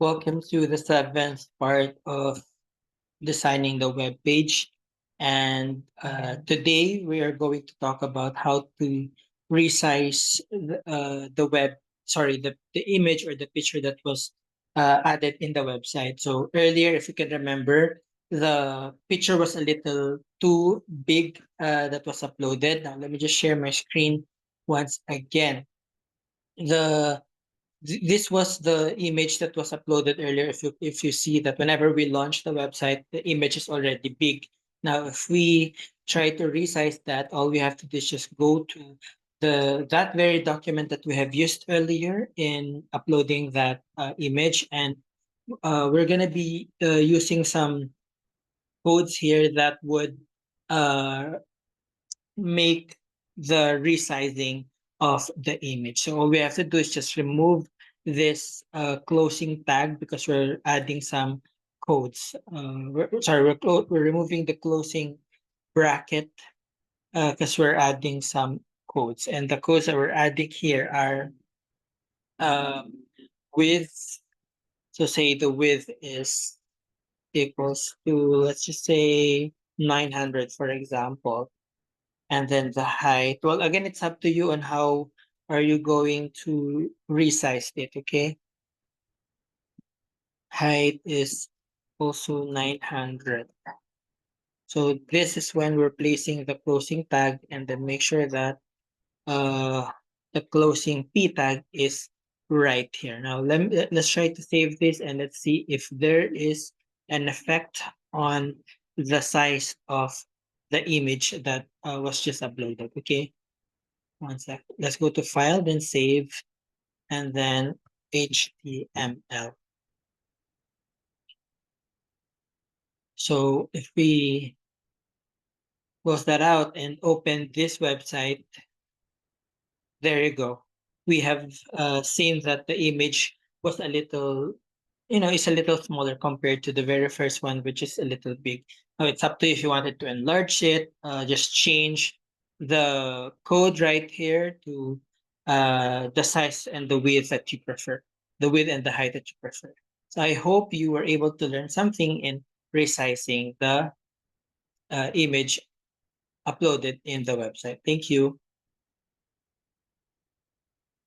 Welcome to the seventh part of designing the web page. And today we are going to talk about how to resize the the image or the picture that was added in the website. So earlier, if you can remember, the picture was a little too big that was uploaded. Now, let me just share my screen once again. The this was the image that was uploaded earlier. If you see that whenever we launch the website, the image is already big. Now, if we try to resize that, all we have to do is just go to that very document that we have used earlier in uploading that image, and we're gonna be using some codes here that would uh, make the resizing of the image. So all we have to do is just remove this closing tag because we're adding some codes. We're removing the closing bracket because we're adding some codes. And the codes that we're adding here are um, width. So say the width is equals to, let's just say 900, for example. And then the height, well, again, it's up to you on how are you going to resize it, okay? Height is also 900. So this is when we're placing the closing tag, and then make sure that uh, the closing p tag is right here. Now let's try to save this and let's see if there is an effect on the size of the image that was just uploaded, okay? One sec. Let's go to file, then save, and then HTML. So if we close that out and open this website, there you go. We have seen that the image was a little, it's a little smaller compared to the very first one, which is a little big. Now it's up to you if you wanted to enlarge it, just change the code right here to the size and the width that you prefer, the width and the height that you prefer. So I hope you were able to learn something in resizing the image uploaded in the website. Thank you.